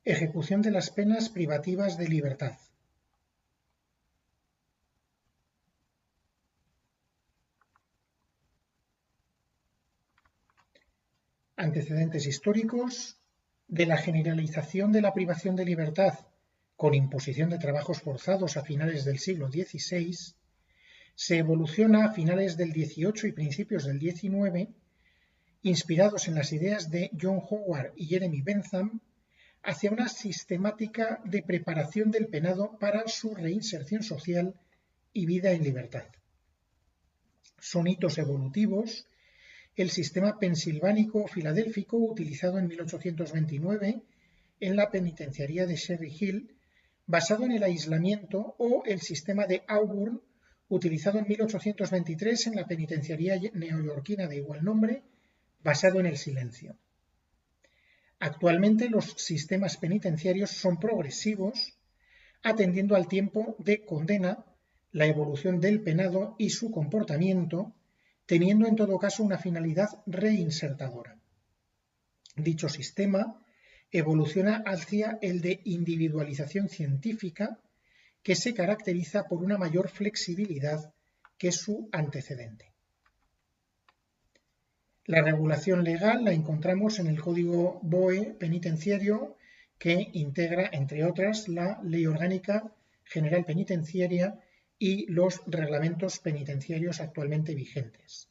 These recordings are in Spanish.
Ejecución de las penas privativas de libertad. Antecedentes históricos de la generalización de la privación de libertad con imposición de trabajos forzados a finales del siglo XVI, se evoluciona a finales del XVIII y principios del XIX, inspirados en las ideas de John Howard y Jeremy Bentham, hacia una sistemática de preparación del penado para su reinserción social y vida en libertad. Son hitos evolutivos el sistema pensilvánico filadélfico utilizado en 1829 en la penitenciaría de Cherry Hill, basado en el aislamiento, o el sistema de Auburn utilizado en 1823 en la penitenciaría neoyorquina de igual nombre, basado en el silencio. Actualmente los sistemas penitenciarios son progresivos, atendiendo al tiempo de condena, la evolución del penado y su comportamiento, teniendo en todo caso una finalidad reinsertadora. Dicho sistema evoluciona hacia el de individualización científica, que se caracteriza por una mayor flexibilidad que su antecedente. La regulación legal la encontramos en el Código BOE penitenciario, que integra, entre otras, la Ley Orgánica General Penitenciaria y los reglamentos penitenciarios actualmente vigentes.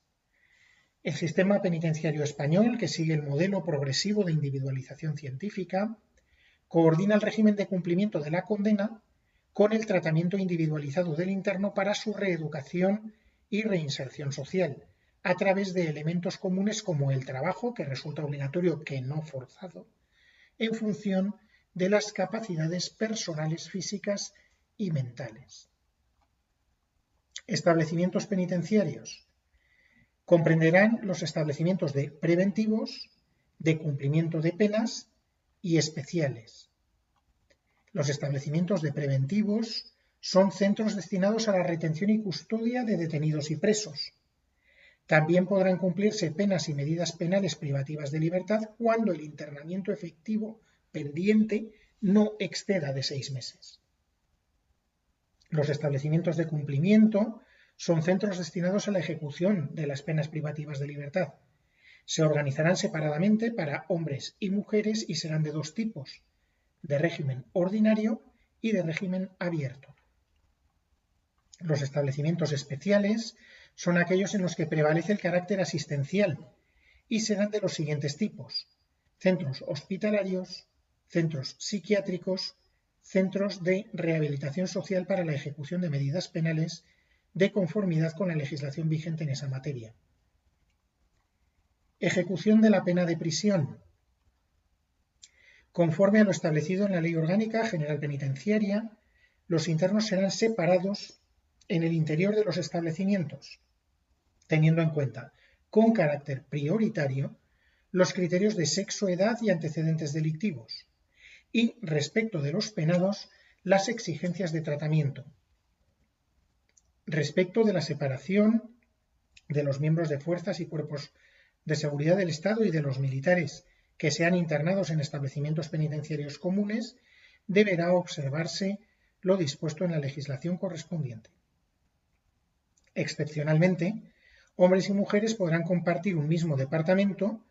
El sistema penitenciario español, que sigue el modelo progresivo de individualización científica, coordina el régimen de cumplimiento de la condena con el tratamiento individualizado del interno para su reeducación y reinserción social, a través de elementos comunes como el trabajo, que resulta obligatorio que no forzado, en función de las capacidades personales, físicas y mentales. Establecimientos penitenciarios. Comprenderán los establecimientos de preventivos, de cumplimiento de penas y especiales. Los establecimientos de preventivos son centros destinados a la retención y custodia de detenidos y presos. También podrán cumplirse penas y medidas penales privativas de libertad cuando el internamiento efectivo pendiente no exceda de 6 meses. Los establecimientos de cumplimiento son centros destinados a la ejecución de las penas privativas de libertad. Se organizarán separadamente para hombres y mujeres y serán de 2 tipos, de régimen ordinario y de régimen abierto. Los establecimientos especiales son aquellos en los que prevalece el carácter asistencial y serán de los siguientes tipos: centros hospitalarios, centros psiquiátricos, centros de rehabilitación social para la ejecución de medidas penales de conformidad con la legislación vigente en esa materia. Ejecución de la pena de prisión. Conforme a lo establecido en la Ley Orgánica General Penitenciaria, los internos serán separados en el interior de los establecimientos, teniendo en cuenta, con carácter prioritario, los criterios de sexo, edad y antecedentes delictivos, y, respecto de los penados, las exigencias de tratamiento. Respecto de la separación de los miembros de fuerzas y cuerpos de seguridad del Estado y de los militares que sean internados en establecimientos penitenciarios comunes, deberá observarse lo dispuesto en la legislación correspondiente. Excepcionalmente, hombres y mujeres podrán compartir un mismo departamento,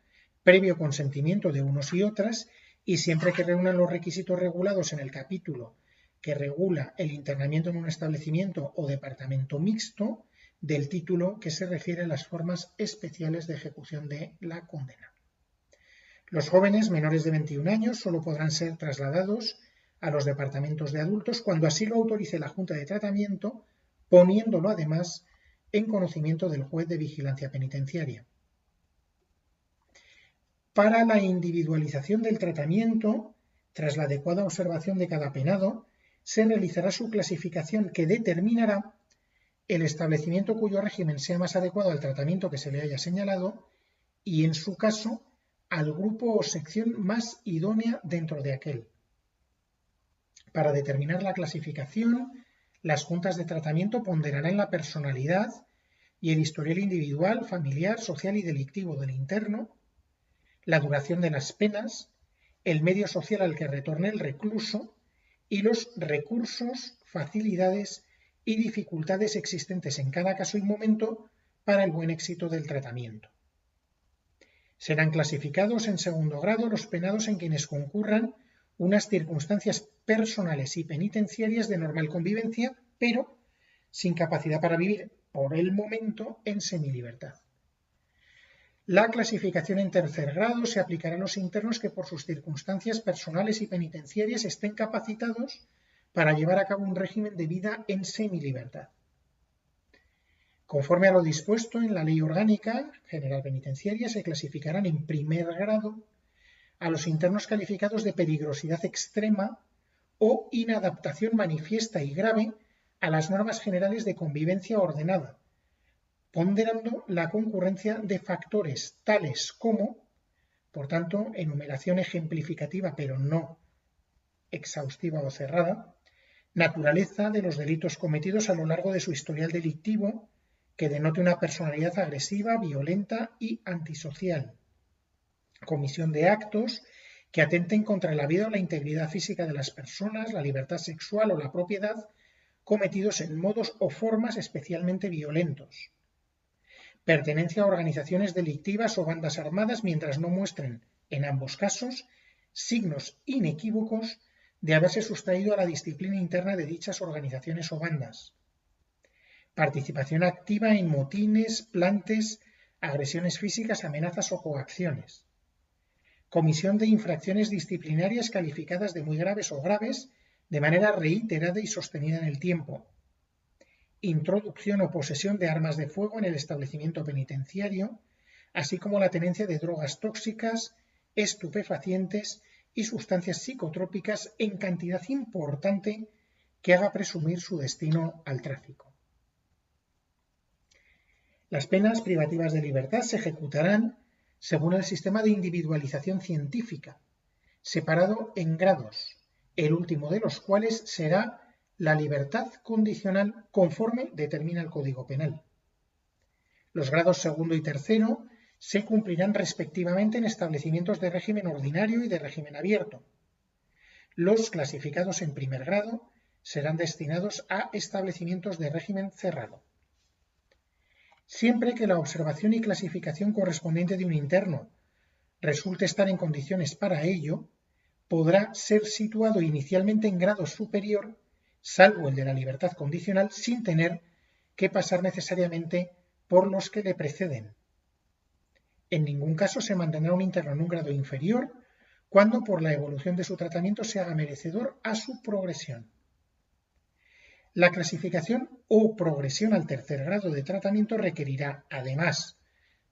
previo consentimiento de unos y otras, y siempre que reúnan los requisitos regulados en el capítulo que regula el internamiento en un establecimiento o departamento mixto del título que se refiere a las formas especiales de ejecución de la condena. Los jóvenes menores de 21 años solo podrán ser trasladados a los departamentos de adultos cuando así lo autorice la Junta de Tratamiento, poniéndolo además en conocimiento del juez de vigilancia penitenciaria. Para la individualización del tratamiento, tras la adecuada observación de cada penado, se realizará su clasificación, que determinará el establecimiento cuyo régimen sea más adecuado al tratamiento que se le haya señalado y, en su caso, al grupo o sección más idónea dentro de aquel. Para determinar la clasificación, las juntas de tratamiento ponderarán la personalidad y el historial individual, familiar, social y delictivo del interno, la duración de las penas el medio social al que retorne el recluso y los recursos, facilidades y dificultades existentes en cada caso y momento para el buen éxito del tratamiento. Serán clasificados en segundo grado los penados en quienes concurran unas circunstancias personales y penitenciarias de normal convivencia, pero sin capacidad para vivir por el momento en semilibertad. La clasificación en tercer grado se aplicará a los internos que por sus circunstancias personales y penitenciarias estén capacitados para llevar a cabo un régimen de vida en semilibertad. Conforme a lo dispuesto en la Ley Orgánica General Penitenciaria, se clasificarán en primer grado a los internos calificados de peligrosidad extrema o inadaptación manifiesta y grave a las normas generales de convivencia ordenada, ponderando la concurrencia de factores tales como, por tanto, enumeración ejemplificativa pero no exhaustiva o cerrada, naturaleza de los delitos cometidos a lo largo de su historial delictivo, que denote una personalidad agresiva, violenta y antisocial, comisión de actos que atenten contra la vida o la integridad física de las personas, la libertad sexual o la propiedad, cometidos en modos o formas especialmente violentos, pertenencia a organizaciones delictivas o bandas armadas mientras no muestren, en ambos casos, signos inequívocos de haberse sustraído a la disciplina interna de dichas organizaciones o bandas, participación activa en motines, plantes, agresiones físicas, amenazas o coacciones, comisión de infracciones disciplinarias calificadas de muy graves o graves de manera reiterada y sostenida en el tiempo, introducción o posesión de armas de fuego en el establecimiento penitenciario, así como la tenencia de drogas tóxicas, estupefacientes y sustancias psicotrópicas en cantidad importante que haga presumir su destino al tráfico. Las penas privativas de libertad se ejecutarán según el sistema de individualización científica, separado en grados, el último de los cuales será la libertad condicional conforme determina el Código Penal. Los grados segundo y tercero se cumplirán respectivamente en establecimientos de régimen ordinario y de régimen abierto. Los clasificados en primer grado serán destinados a establecimientos de régimen cerrado. Siempre que la observación y clasificación correspondiente de un interno resulte estar en condiciones para ello, podrá ser situado inicialmente en grado superior, salvo el de la libertad condicional, sin tener que pasar necesariamente por los que le preceden. En ningún caso se mantendrá un interno en un grado inferior cuando por la evolución de su tratamiento se haga merecedor a su progresión. La clasificación o progresión al tercer grado de tratamiento requerirá, además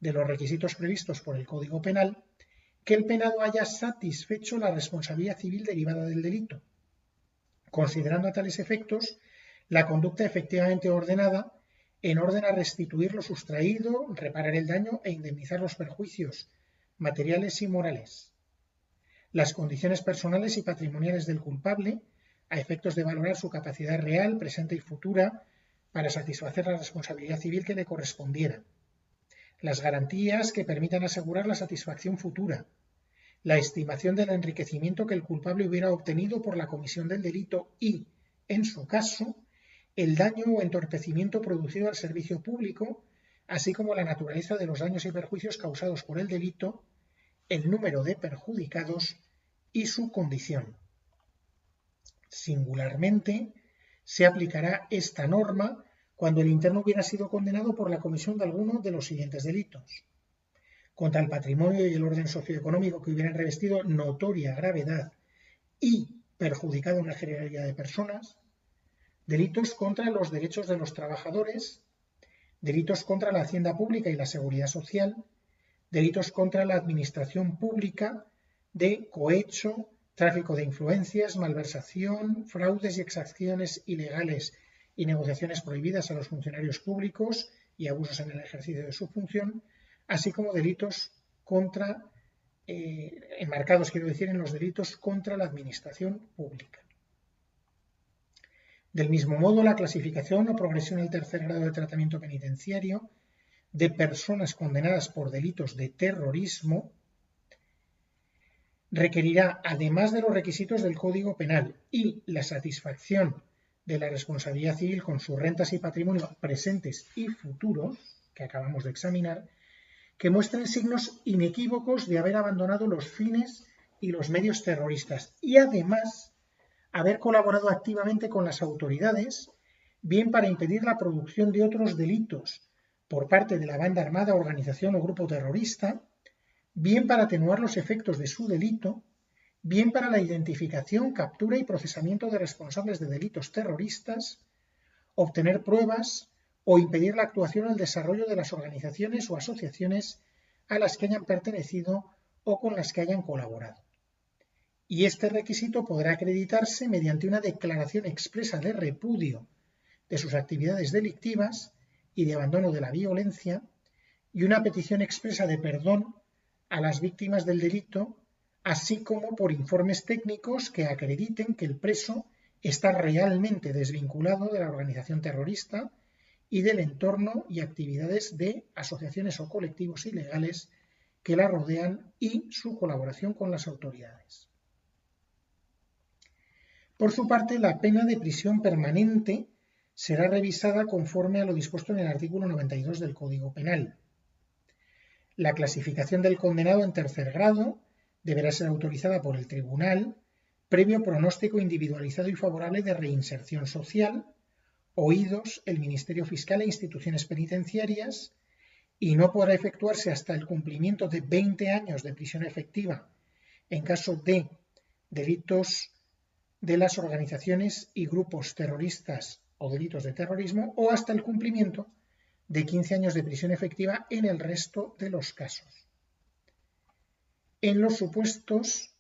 de los requisitos previstos por el Código Penal, que el penado haya satisfecho la responsabilidad civil derivada del delito, considerando a tales efectos la conducta efectivamente ordenada en orden a restituir lo sustraído, reparar el daño e indemnizar los perjuicios materiales y morales. Las condiciones personales y patrimoniales del culpable, a efectos de valorar su capacidad real, presente y futura para satisfacer la responsabilidad civil que le correspondiera. Las garantías que permitan asegurar la satisfacción futura. La estimación del enriquecimiento que el culpable hubiera obtenido por la comisión del delito y, en su caso, el daño o entorpecimiento producido al servicio público, así como la naturaleza de los daños y perjuicios causados por el delito, el número de perjudicados y su condición. Singularmente, se aplicará esta norma cuando el interno hubiera sido condenado por la comisión de alguno de los siguientes delitos: contra el patrimonio y el orden socioeconómico que hubieran revestido notoria gravedad y perjudicado a una generalidad de personas, delitos contra los derechos de los trabajadores, delitos contra la hacienda pública y la seguridad social, delitos contra la administración pública de cohecho, tráfico de influencias, malversación, fraudes y exacciones ilegales y negociaciones prohibidas a los funcionarios públicos y abusos en el ejercicio de su función, así como delitos enmarcados, en los delitos contra la administración pública. Del mismo modo, la clasificación o progresión al tercer grado de tratamiento penitenciario de personas condenadas por delitos de terrorismo requerirá, además de los requisitos del Código Penal y la satisfacción de la responsabilidad civil con sus rentas y patrimonio presentes y futuros, que acabamos de examinar, que muestren signos inequívocos de haber abandonado los fines y los medios terroristas y además haber colaborado activamente con las autoridades, bien para impedir la producción de otros delitos por parte de la banda armada, organización o grupo terrorista, bien para atenuar los efectos de su delito, bien para la identificación, captura y procesamiento de responsables de delitos terroristas, obtener pruebas o impedir la actuación o el desarrollo de las organizaciones o asociaciones a las que hayan pertenecido o con las que hayan colaborado. Y este requisito podrá acreditarse mediante una declaración expresa de repudio de sus actividades delictivas y de abandono de la violencia y una petición expresa de perdón a las víctimas del delito, así como por informes técnicos que acrediten que el preso está realmente desvinculado de la organización terrorista y del entorno y actividades de asociaciones o colectivos ilegales que la rodean y su colaboración con las autoridades. Por su parte, la pena de prisión permanente será revisada conforme a lo dispuesto en el artículo 92 del Código Penal. La clasificación del condenado en tercer grado deberá ser autorizada por el tribunal previo pronóstico individualizado y favorable de reinserción social, oídos el Ministerio Fiscal e instituciones penitenciarias, y no podrá efectuarse hasta el cumplimiento de 20 años de prisión efectiva en caso de delitos de las organizaciones y grupos terroristas o delitos de terrorismo, o hasta el cumplimiento de 15 años de prisión efectiva en el resto de los casos. En los supuestos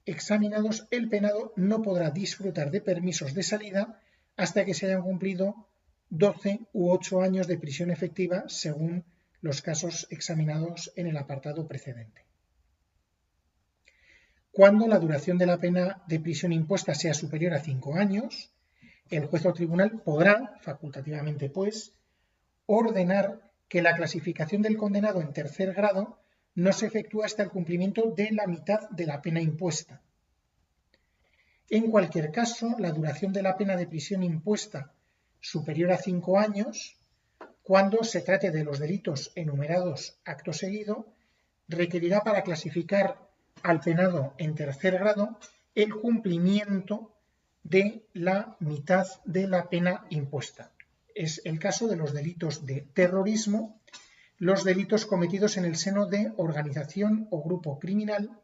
examinados, el penado no podrá disfrutar de permisos de salida hasta que se hayan cumplido 12 u 8 años de prisión efectiva según los casos examinados en el apartado precedente. Cuando la duración de la pena de prisión impuesta sea superior a 5 años, el juez o tribunal podrá, facultativamente pues, ordenar que la clasificación del condenado en tercer grado no se efectúe hasta el cumplimiento de la mitad de la pena impuesta. En cualquier caso, la duración de la pena de prisión impuesta superior a 5 años, cuando se trate de los delitos enumerados acto seguido, requerirá para clasificar al penado en tercer grado el cumplimiento de la mitad de la pena impuesta. Es el caso de los delitos de terrorismo, los delitos cometidos en el seno de organización o grupo criminal,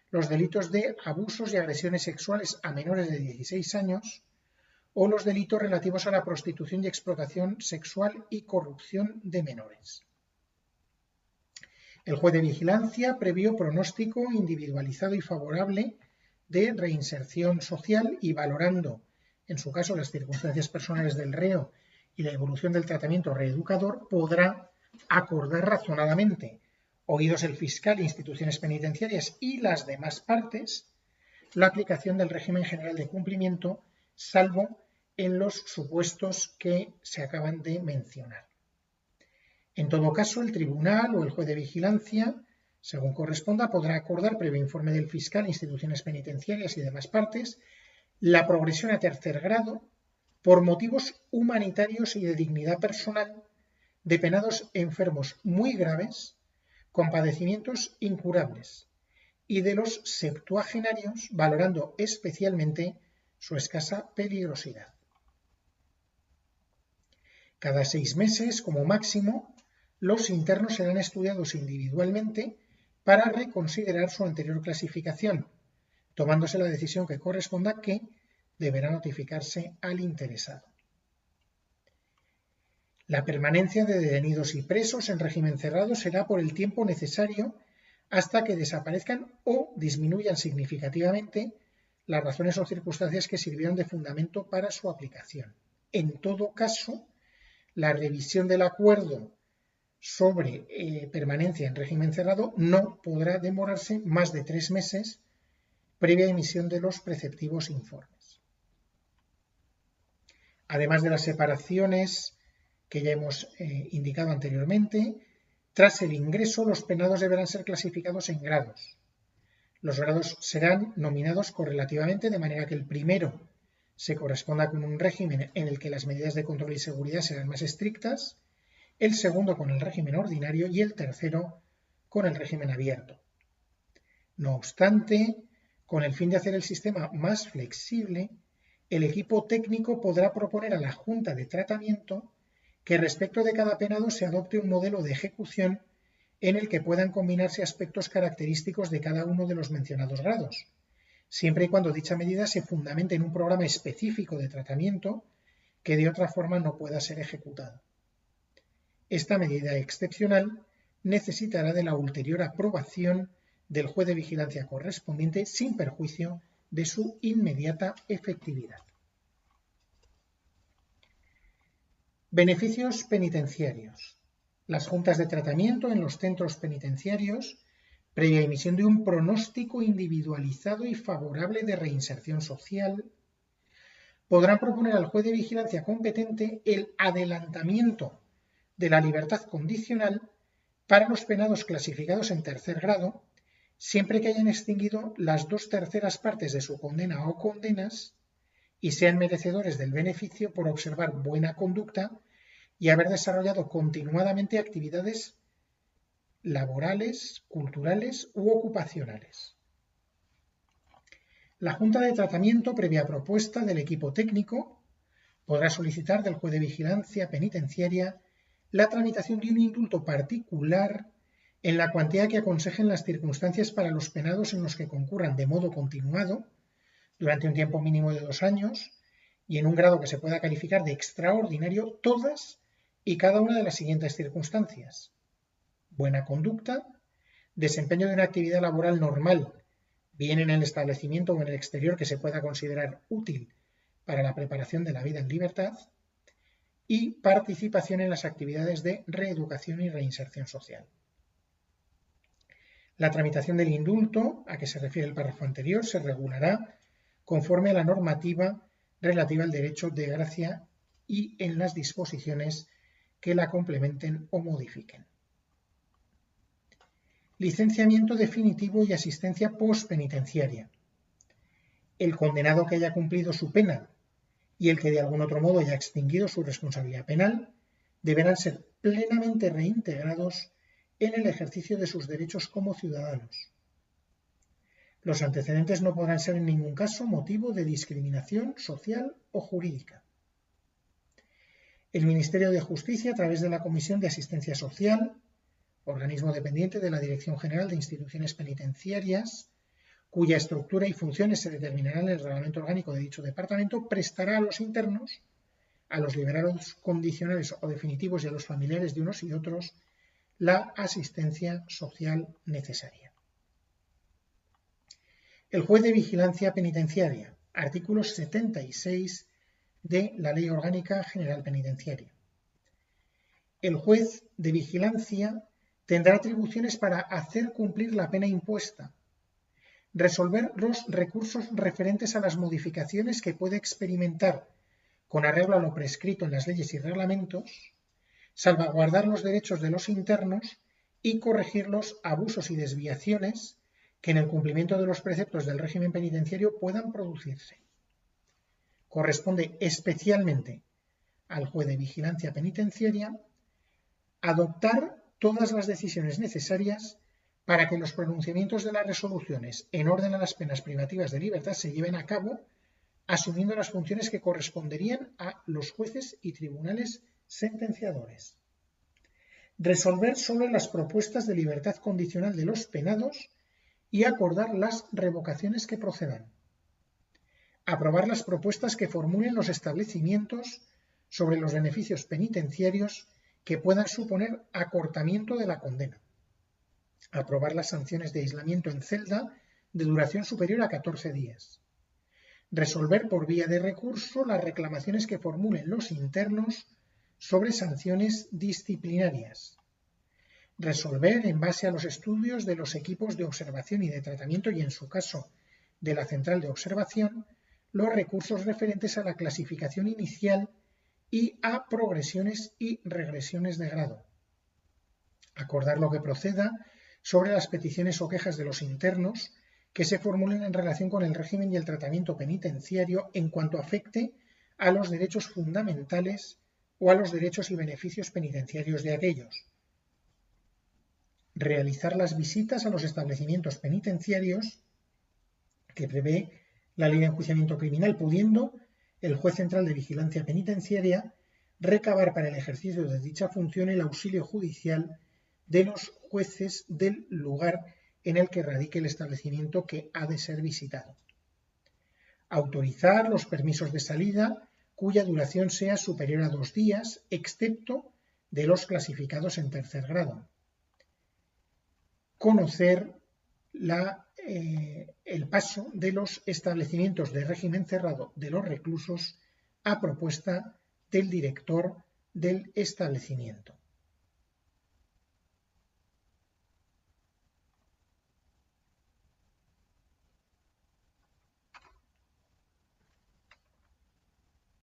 los delitos de abusos y agresiones sexuales a menores de 16 años o los delitos relativos a la prostitución y explotación sexual y corrupción de menores. El juez de vigilancia previó pronóstico individualizado y favorable de reinserción social y valorando, en su caso, las circunstancias personales del reo y la evolución del tratamiento reeducador, podrá acordar razonadamente, oídos el fiscal, instituciones penitenciarias y las demás partes, la aplicación del régimen general de cumplimiento, salvo en los supuestos que se acaban de mencionar. En todo caso, el tribunal o el juez de vigilancia, según corresponda, podrá acordar, previo informe del fiscal, instituciones penitenciarias y demás partes, la progresión a tercer grado por motivos humanitarios y de dignidad personal de penados enfermos muy graves con padecimientos incurables y de los septuagenarios, valorando especialmente su escasa peligrosidad. Cada 6 meses, como máximo, los internos serán estudiados individualmente para reconsiderar su anterior clasificación, tomándose la decisión que corresponda, que deberá notificarse al interesado. La permanencia de detenidos y presos en régimen cerrado será por el tiempo necesario hasta que desaparezcan o disminuyan significativamente las razones o circunstancias que sirvieron de fundamento para su aplicación. En todo caso, la revisión del acuerdo sobre permanencia en régimen cerrado no podrá demorarse más de 3 meses previa emisión de los preceptivos informes. Además de las separaciones que ya hemos indicado anteriormente, tras el ingreso los penados deberán ser clasificados en grados. Los grados serán nominados correlativamente de manera que el primero se corresponda con un régimen en el que las medidas de control y seguridad serán más estrictas, el segundo con el régimen ordinario y el tercero con el régimen abierto. No obstante, con el fin de hacer el sistema más flexible, el equipo técnico podrá proponer a la Junta de Tratamiento que respecto de cada penado se adopte un modelo de ejecución en el que puedan combinarse aspectos característicos de cada uno de los mencionados grados, siempre y cuando dicha medida se fundamente en un programa específico de tratamiento que de otra forma no pueda ser ejecutado. Esta medida excepcional necesitará de la ulterior aprobación del juez de vigilancia correspondiente sin perjuicio de su inmediata efectividad. Beneficios penitenciarios. Las juntas de tratamiento en los centros penitenciarios, previa emisión de un pronóstico individualizado y favorable de reinserción social, podrán proponer al juez de vigilancia competente el adelantamiento de la libertad condicional para los penados clasificados en tercer grado, siempre que hayan extinguido las 2/3 partes de su condena o condenas y sean merecedores del beneficio por observar buena conducta y haber desarrollado continuadamente actividades laborales, culturales u ocupacionales. La Junta de Tratamiento, previa propuesta del equipo técnico, podrá solicitar del juez de vigilancia penitenciaria la tramitación de un indulto particular en la cuantía que aconsejen las circunstancias para los penados en los que concurran de modo continuado, durante un tiempo mínimo de 2 años, y en un grado que se pueda calificar de extraordinario, todas y cada una de las siguientes circunstancias: buena conducta, desempeño de una actividad laboral normal, bien en el establecimiento o en el exterior que se pueda considerar útil para la preparación de la vida en libertad, y participación en las actividades de reeducación y reinserción social. La tramitación del indulto, a que se refiere el párrafo anterior, se regulará conforme a la normativa relativa al derecho de gracia y en las disposiciones que la complementen o modifiquen. Licenciamiento definitivo y asistencia postpenitenciaria. El condenado que haya cumplido su pena y el que de algún otro modo haya extinguido su responsabilidad penal deberán ser plenamente reintegrados en el ejercicio de sus derechos como ciudadanos. Los antecedentes no podrán ser en ningún caso motivo de discriminación social o jurídica. El Ministerio de Justicia, a través de la Comisión de Asistencia Social, organismo dependiente de la Dirección General de Instituciones Penitenciarias, cuya estructura y funciones se determinarán en el reglamento orgánico de dicho departamento, prestará a los internos, a los liberados condicionales o definitivos y a los familiares de unos y otros la asistencia social necesaria. El juez de vigilancia penitenciaria, artículo 76 de la Ley Orgánica General Penitenciaria. El juez de vigilancia tendrá atribuciones para hacer cumplir la pena impuesta, resolver los recursos referentes a las modificaciones que puede experimentar con arreglo a lo prescrito en las leyes y reglamentos, salvaguardar los derechos de los internos y corregir los abusos y desviaciones que en el cumplimiento de los preceptos del régimen penitenciario puedan producirse. Corresponde especialmente al juez de vigilancia penitenciaria adoptar todas las decisiones necesarias para que los pronunciamientos de las resoluciones en orden a las penas privativas de libertad se lleven a cabo, asumiendo las funciones que corresponderían a los jueces y tribunales sentenciadores. Resolver sobre las propuestas de libertad condicional de los penados y acordar las revocaciones que procedan. Aprobar las propuestas que formulen los establecimientos sobre los beneficios penitenciarios que puedan suponer acortamiento de la condena. Aprobar las sanciones de aislamiento en celda de duración superior a 14 días. Resolver por vía de recurso las reclamaciones que formulen los internos sobre sanciones disciplinarias. Resolver en base a los estudios de los equipos de observación y de tratamiento y, en su caso, de la central de observación, los recursos referentes a la clasificación inicial y a progresiones y regresiones de grado. Acordar lo que proceda sobre las peticiones o quejas de los internos que se formulen en relación con el régimen y el tratamiento penitenciario en cuanto afecte a los derechos fundamentales o a los derechos y beneficios penitenciarios de aquellos. Realizar las visitas a los establecimientos penitenciarios que prevé la Ley de Enjuiciamiento Criminal, pudiendo el Juez Central de Vigilancia Penitenciaria recabar para el ejercicio de dicha función el auxilio judicial de los jueces del lugar en el que radique el establecimiento que ha de ser visitado. Autorizar los permisos de salida cuya duración sea superior a 2 días, excepto de los clasificados en tercer grado. Conocer el paso de los establecimientos de régimen cerrado de los reclusos a propuesta del director del establecimiento.